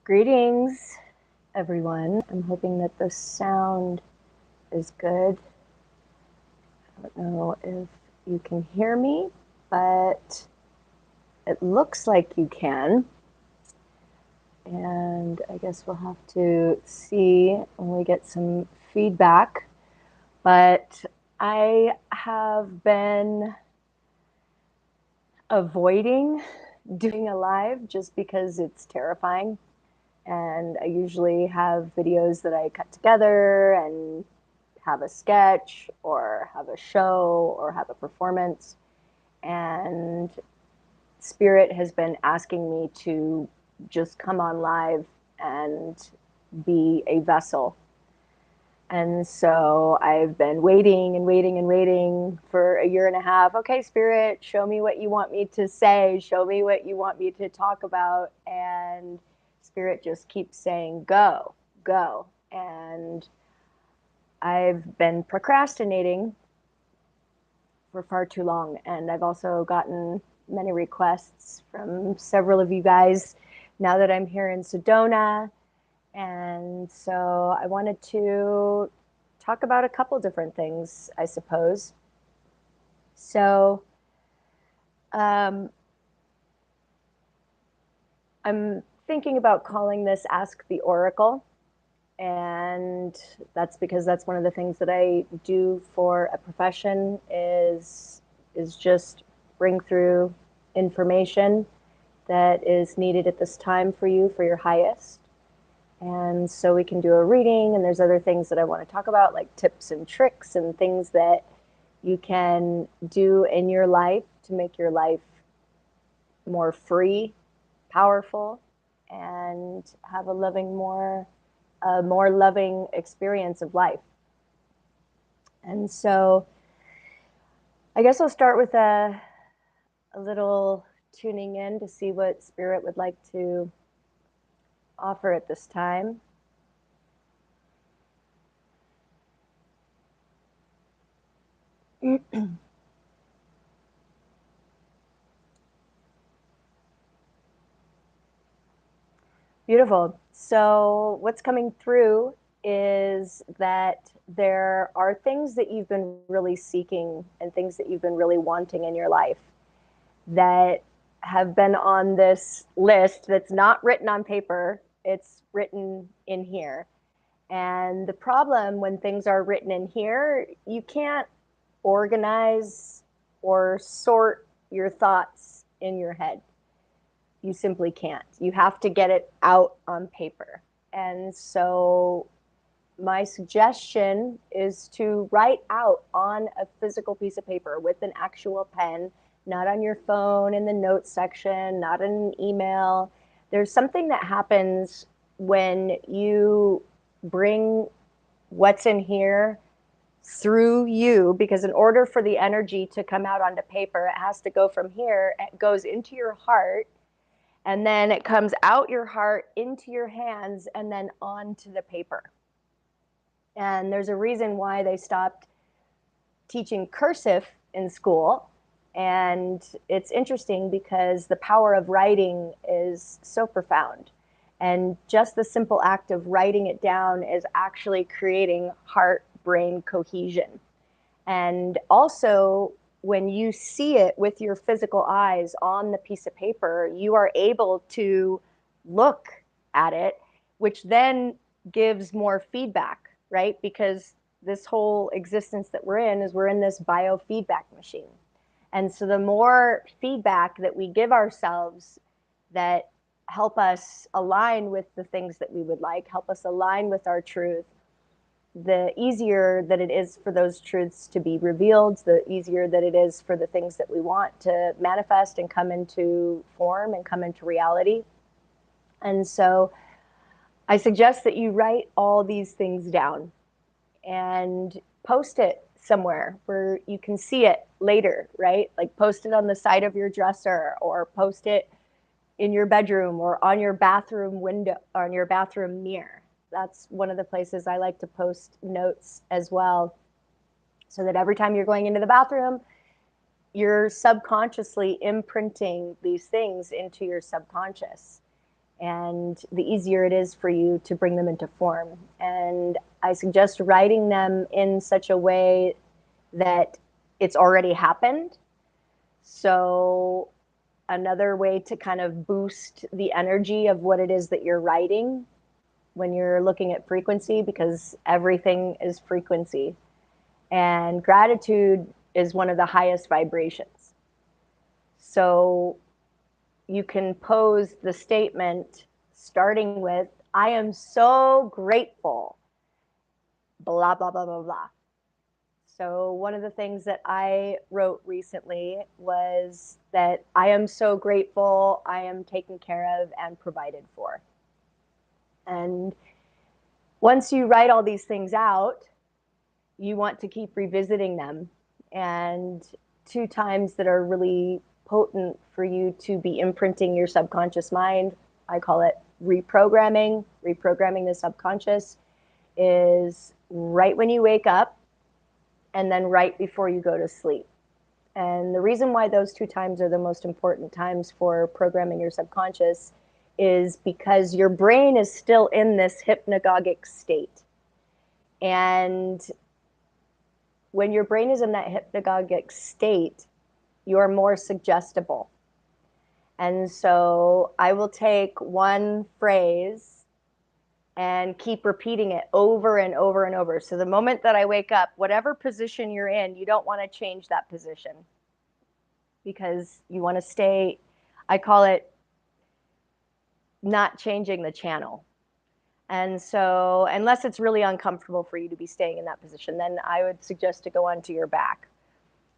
Greetings, everyone. I'm hoping that the sound is good. I don't know if you can hear me, but it looks like you can. And I guess we'll have to see when we get some feedback. But I have been avoiding doing a live just because it's terrifying. And I usually have videos that I cut together and have a sketch or have a show or have a performance. And Spirit has been asking me to just come on live and be a vessel. And so I've been waiting and waiting and waiting for a year and a half. Okay, Spirit, show me what you want me to say. Show me what you want me to talk about. And Spirit just keeps saying, go, go. And I've been procrastinating for far too long. And I've also gotten many requests from several of you guys now that I'm here in Sedona. And so I wanted to talk about a couple different things, I suppose. So I'm thinking about calling this Ask the Oracle. And that's because that's one of the things that I do for a profession is just bring through information that is needed at this time for you for your highest. And so we can do a reading, and there's other things that I want to talk about, like tips and tricks and things that you can do in your life to make your life more free, powerful, and have a more loving experience of life. And so I guess I'll start with a little tuning in to see what Spirit would like to offer at this time. Beautiful. So what's coming through is that there are things that you've been really seeking and things that you've been really wanting in your life that have been on this list that's not written on paper. It's written in here. And the problem when things are written in here, you can't organize or sort your thoughts in your head. You simply can't. You have to get it out on paper. And so my suggestion is to write out on a physical piece of paper with an actual pen, not on your phone in the notes section, not in an email. There's something that happens when you bring what's in here through you, because in order for the energy to come out onto paper, it has to go from here, it goes into your heart, and then it comes out your heart into your hands and then onto the paper. And there's a reason why they stopped teaching cursive in school. And it's interesting because the power of writing is so profound. And just the simple act of writing it down is actually creating heart-brain cohesion. And also, when you see it with your physical eyes on the piece of paper, you are able to look at it, which then gives more feedback, right? Because this whole existence that we're in this biofeedback machine. And so the more feedback that we give ourselves that help us align with the things that we would like, help us align with our truth, the easier that it is for those truths to be revealed, the easier that it is for the things that we want to manifest and come into form and come into reality. And so I suggest that you write all these things down and post it somewhere where you can see it later, right? Like post it on the side of your dresser or post it in your bedroom or on your bathroom window or on your bathroom mirror. That's one of the places I like to post notes as well, so that every time you're going into the bathroom, you're subconsciously imprinting these things into your subconscious. and the easier it is for you to bring them into form. And I suggest writing them in such a way that it's already happened. So another way to kind of boost the energy of what it is that you're writing when you're looking at frequency, because everything is frequency. And gratitude is one of the highest vibrations. So you can pose the statement starting with, I am so grateful, blah, blah, blah, blah, blah. So one of the things that I wrote recently was that I am so grateful I am taken care of and provided for. And once you write all these things out, you want to keep revisiting them. And two times that are really potent for you to be imprinting your subconscious mind, I call it reprogramming the subconscious, is right when you wake up and then right before you go to sleep. And the reason why those two times are the most important times for programming your subconscious is because your brain is still in this hypnagogic state. And when your brain is in that hypnagogic state, you're more suggestible. And so I will take one phrase and keep repeating it over and over and over. So the moment that I wake up, whatever position you're in, you don't want to change that position because you want to stay, I call it not changing the channel. And so unless it's really uncomfortable for you to be staying in that position, then I would suggest to go onto your back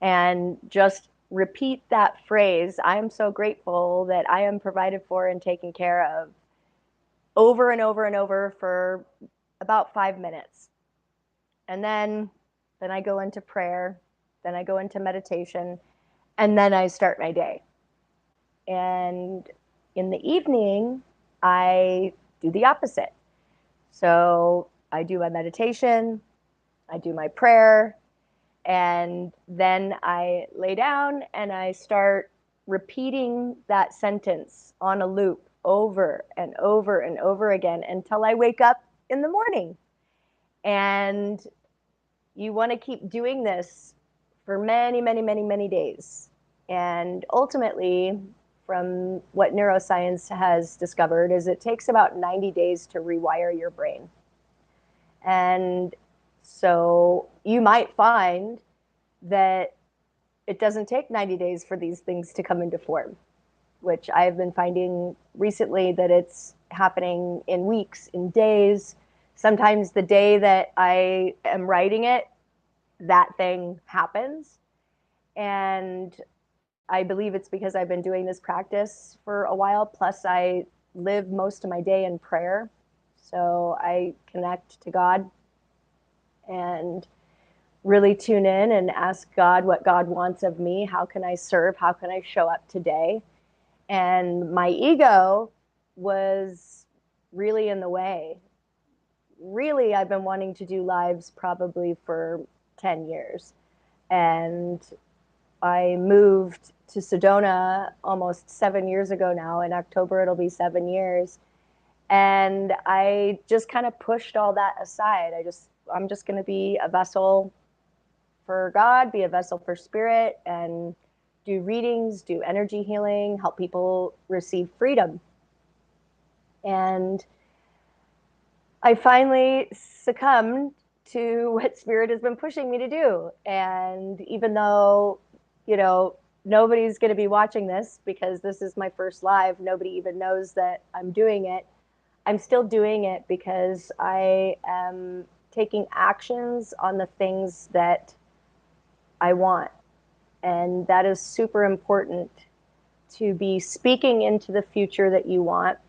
and just repeat that phrase, I am so grateful that I am provided for and taken care of, over and over and over for about 5 minutes. And then I go into prayer, then I go into meditation, and then I start my day. And in the evening, I do the opposite. So I do my meditation, I do my prayer, and then I lay down and I start repeating that sentence on a loop over and over and over again until I wake up in the morning. And you want to keep doing this for many, many, many, many days. And ultimately, from what neuroscience has discovered, is it takes about 90 days to rewire your brain. And so you might find that it doesn't take 90 days for these things to come into form, which I've been finding recently that it's happening in weeks, in days. Sometimes the day that I am writing it, that thing happens. And I believe it's because I've been doing this practice for a while. Plus, I live most of my day in prayer. So I connect to God and really tune in and ask God what God wants of me. How can I serve? How can I show up today? And my ego was really in the way. Really, I've been wanting to do lives probably for 10 years. And I moved to Sedona almost 7 years ago now. In October, it'll be 7 years. And I just kind of pushed all that aside. I'm just going to be a vessel for God, be a vessel for spirit, and do readings, do energy healing, help people receive freedom. And I finally succumbed to what spirit has been pushing me to do. And even though, nobody's going to be watching this because this is my first live, nobody even knows that I'm doing it. I'm still doing it because I am taking actions on the things that I want. And that is super important, to be speaking into the future that you want,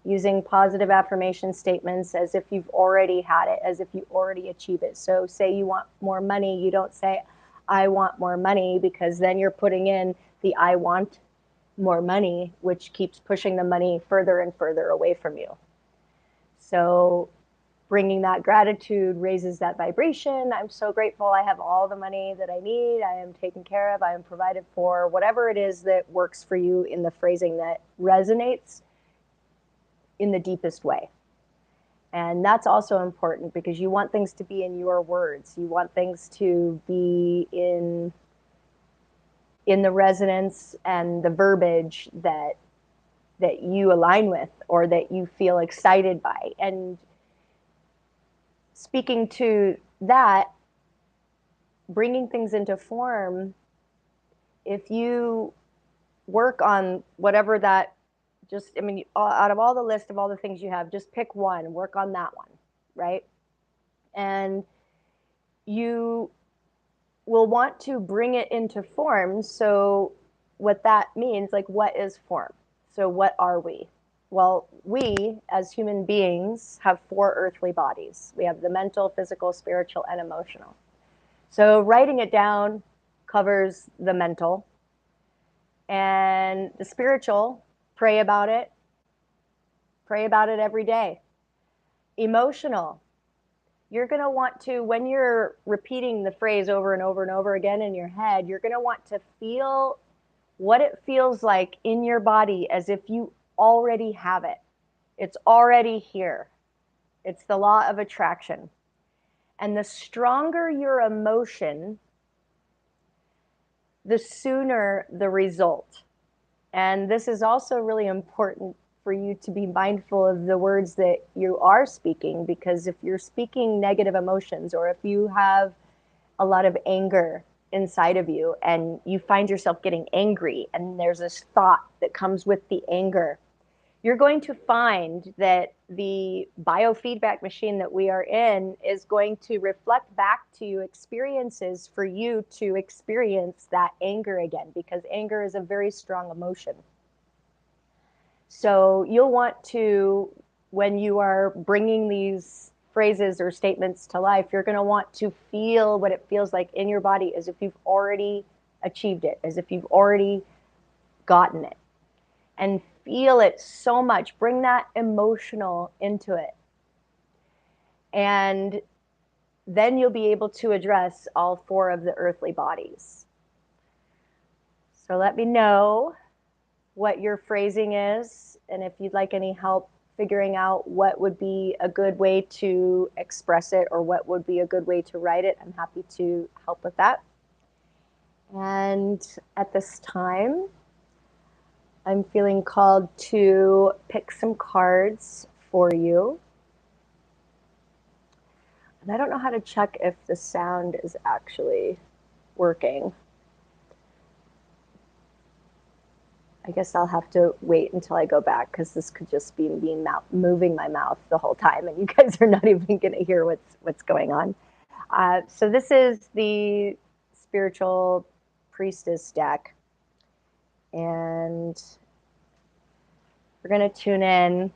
using positive affirmation statements as if you've already had it, as if you already achieve it. So say you want more money, you don't say, I want more money, because then you're putting in the I want more money, which keeps pushing the money further and further away from you. So bringing that gratitude raises that vibration. I'm so grateful I have all the money that I need. I am taken care of. I am provided for. Whatever it is that works for you in the phrasing that resonates, in the deepest way. And that's also important because you want things to be in your words. You want things to be in the resonance and the verbiage that you align with or that you feel excited by. And speaking to that, bringing things into form, if you work on whatever that, just, I mean, out of all the list of all the things you have, just pick one, work on that one, right? And you will want to bring it into form. So what that means, like, what is form? So what are we? Well, we as human beings have 4 earthly bodies. We have the mental, physical, spiritual, and emotional. So writing it down covers the mental, and the spiritual, pray about it every day. Emotional, you're going to want to, when you're repeating the phrase over and over and over again in your head, you're going to want to feel what it feels like in your body as if you already have it. It's already here. It's the law of attraction. And the stronger your emotion, the sooner the result. And this is also really important for you to be mindful of the words that you are speaking, because if you're speaking negative emotions, or if you have a lot of anger inside of you and you find yourself getting angry and there's this thought that comes with the anger, you're going to find that the biofeedback machine that we are in is going to reflect back to you experiences for you to experience that anger again, because anger is a very strong emotion. So you'll want to, when you are bringing these phrases or statements to life, you're going to want to feel what it feels like in your body as if you've already achieved it, as if you've already gotten it. And feel it so much. Bring that emotional into it. And then you'll be able to address all 4 of the earthly bodies. So let me know what your phrasing is, and if you'd like any help figuring out what would be a good way to express it or what would be a good way to write it, I'm happy to help with that. And at this time, I'm feeling called to pick some cards for you. And I don't know how to check if the sound is actually working. I guess I'll have to wait until I go back, because this could just be me moving my mouth the whole time, and you guys are not even going to hear what's going on. So this is the Spiritual Priestess deck, and we're going to tune in.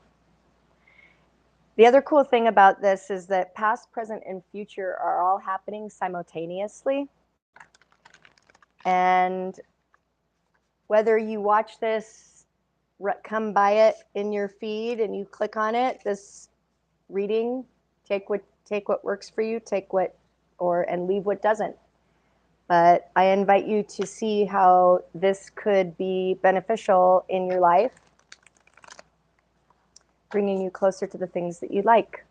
The other cool thing about this is that past, present, and future are all happening simultaneously. And whether you watch this, come by it in your feed and you click on it, this reading, take what works for you, and leave what doesn't. But I invite you to see how this could be beneficial in your life, bringing you closer to the things that you like.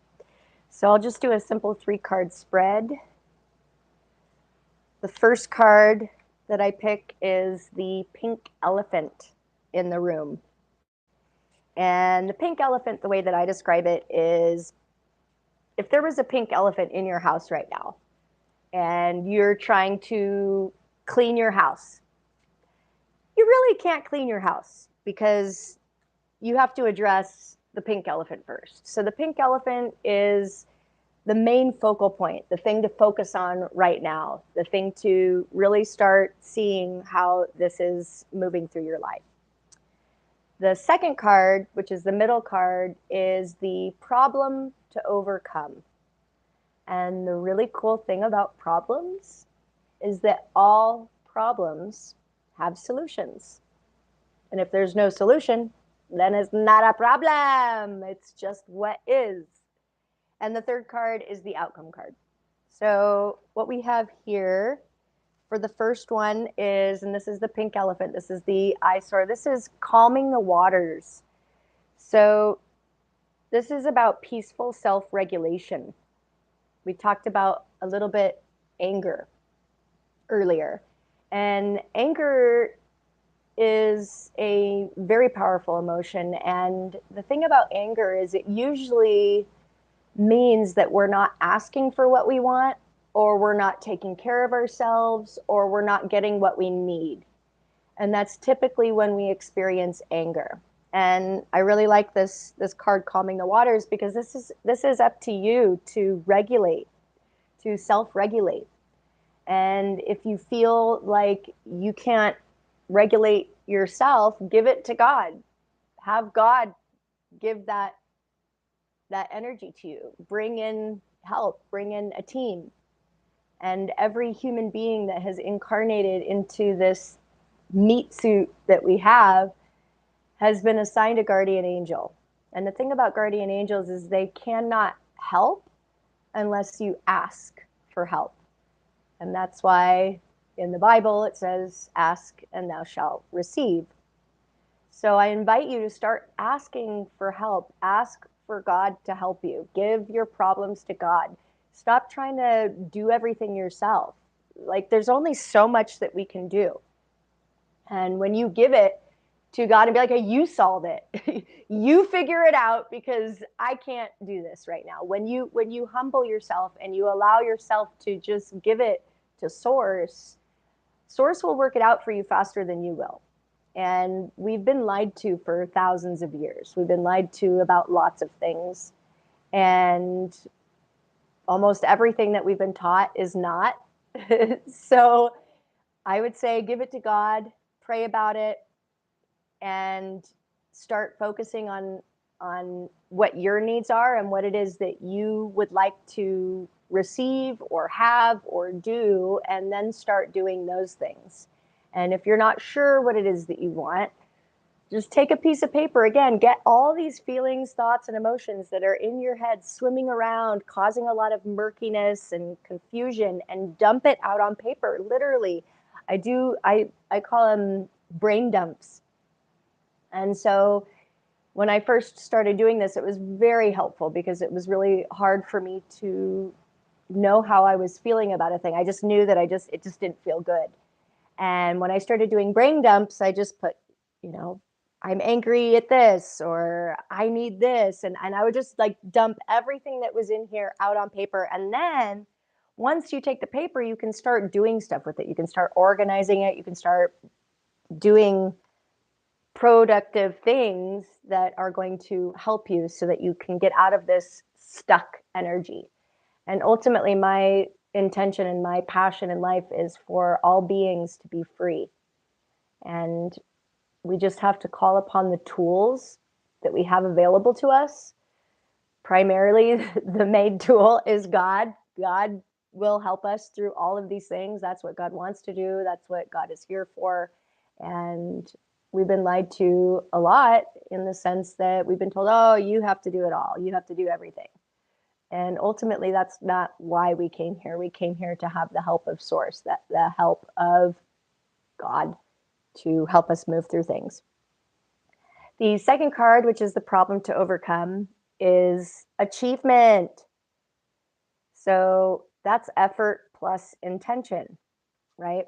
So I'll just do a simple 3-card spread. The first card that I pick is the pink elephant in the room. And the pink elephant, the way that I describe it is, if there was a pink elephant in your house right now and you're trying to clean your house, you really can't clean your house because you have to address the pink elephant first. So the pink elephant is the main focal point, the thing to focus on right now, the thing to really start seeing how this is moving through your life. The second card, which is the middle card, is the problem to overcome. And the really cool thing about problems is that all problems have solutions. And if there's no solution, then it's not a problem. It's just what is. And the third card is the outcome card. So what we have here for the first one is, and this is the pink elephant, this is the eyesore, this is calming the waters. So This is about peaceful self-regulation. We talked about a little bit anger earlier. And anger is a very powerful emotion. And the thing about anger is it usually means that we're not asking for what we want, or we're not taking care of ourselves, or we're not getting what we need. And that's typically when we experience anger. And I really like this card, calming the waters, because this is up to you to regulate, to self-regulate. And if you feel like you can't regulate yourself, give it to God. Have God give that energy to you. Bring in help, bring in a team. And every human being that has incarnated into this meat suit that we have has been assigned a guardian angel. And the thing about guardian angels is they cannot help unless you ask for help. And that's why in the Bible it says, ask and thou shalt receive. So I invite you to start asking for help. Ask for God to help you. Give your problems to God. Stop trying to do everything yourself. Like, there's only so much that we can do. And when you give it to God and be like, hey, you solve it. You figure it out, because I can't do this right now. When you humble yourself and you allow yourself to just give it to Source, Source will work it out for you faster than you will. And we've been lied to for thousands of years. We've been lied to about lots of things. And almost everything that we've been taught is not. So I would say give it to God, pray about it, and start focusing on what your needs are and what it is that you would like to receive or have or do, and then start doing those things. And if you're not sure what it is that you want, just take a piece of paper. Again, get all these feelings, thoughts, and emotions that are in your head swimming around, causing a lot of murkiness and confusion, and dump it out on paper. Literally, I call them brain dumps. And so when I first started doing this, it was very helpful, because it was really hard for me to know how I was feeling about a thing. I just knew that it just didn't feel good. And when I started doing brain dumps, I just put, I'm angry at this, or I need this. And I would just like dump everything that was in here out on paper. And then once you take the paper, you can start doing stuff with it. You can start organizing it. You can start doing productive things that are going to help you so that you can get out of this stuck energy. And ultimately, my intention and my passion in life is for all beings to be free. And we just have to call upon the tools that we have available to us. Primarily, the main tool is God. God will help us through all of these things. That's what God wants to do. That's what God is here for. And we've been lied to a lot, in the sense that we've been told, oh, you have to do it all. You have to do everything. And ultimately, that's not why we came here. We came here to have the help of Source, the help of God, to help us move through things. The second card, which is the problem to overcome, is achievement. So that's effort plus intention, right?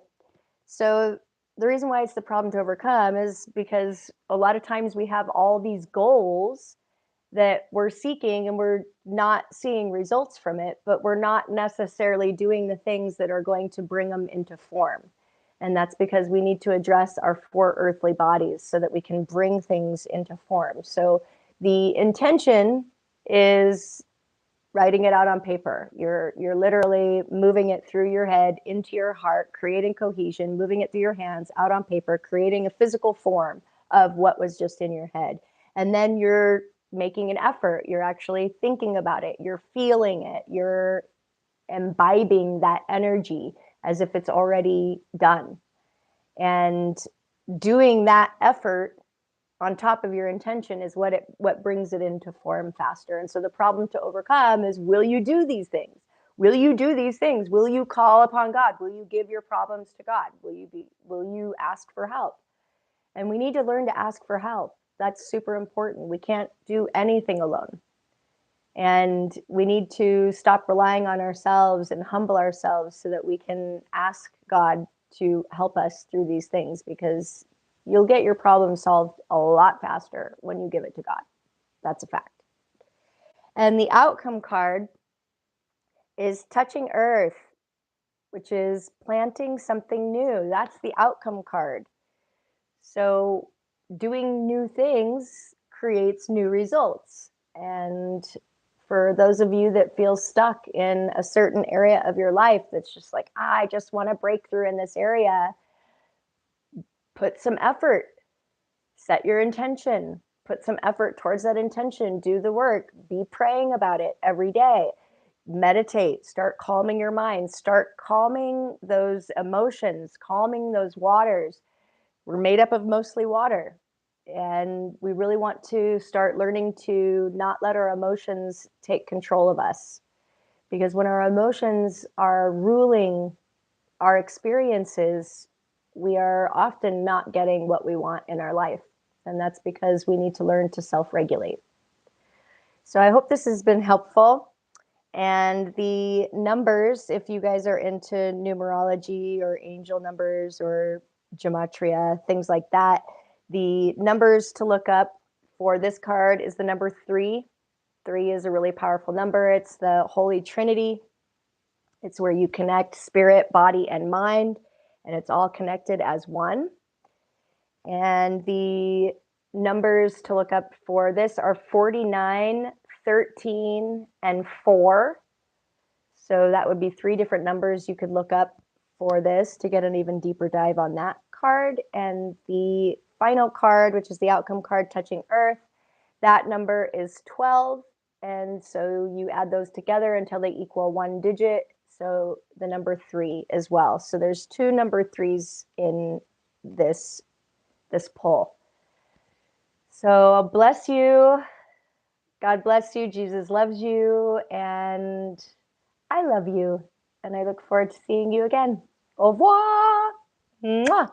So the reason why it's the problem to overcome is because a lot of times we have all these goals that we're seeking, and we're not seeing results from it, but we're not necessarily doing the things that are going to bring them into form. And that's because we need to address our four earthly bodies so that we can bring things into form. So the intention is writing it out on paper. You're literally moving it through your head into your heart, creating cohesion, moving it through your hands out on paper, creating a physical form of what was just in your head. And then you're making an effort. You're actually thinking about it. You're feeling it. You're imbibing that energy as if it's already done. And doing that effort on top of your intention is what brings it into form faster. And so the problem to overcome is, will you do these things? Will you do these things? Will you call upon God? Will you give your problems to God? Will you ask for help? And we need to learn to ask for help. That's super important. We can't do anything alone. And we need to stop relying on ourselves and humble ourselves so that we can ask God to help us through these things, because you'll get your problem solved a lot faster when you give it to God. That's a fact. And the outcome card is touching earth, which is planting something new. That's the outcome card. So doing new things creates new results. And for those of you that feel stuck in a certain area of your life that's just like, I just want to break through in this area, put some effort, set your intention, put some effort towards that intention, do the work, be praying about it every day, meditate, start calming your mind, start calming those emotions, calming those waters. We're made up of mostly water. And we really want to start learning to not let our emotions take control of us. Because when our emotions are ruling our experiences, we are often not getting what we want in our life. And that's because we need to learn to self regulate. So I hope this has been helpful. And the numbers, if you guys are into numerology or angel numbers or gematria, things like that, the numbers to look up for this card is the number 3. 3 is a really powerful number. It's the Holy Trinity. It's where you connect spirit, body, and mind, and it's all connected as one. And the numbers to look up for this are 49, 13, and 4. So that would be 3 different numbers you could look up for this to get an even deeper dive on that card. And the final card, which is the outcome card, touching earth, that number is 12. And so you add those together until they equal 1 digit. So the number 3 as well. So there's 2 number 3s in this pull. So bless you. God bless you. Jesus loves you. And I love you. And I look forward to seeing you again. Au revoir. Mwah.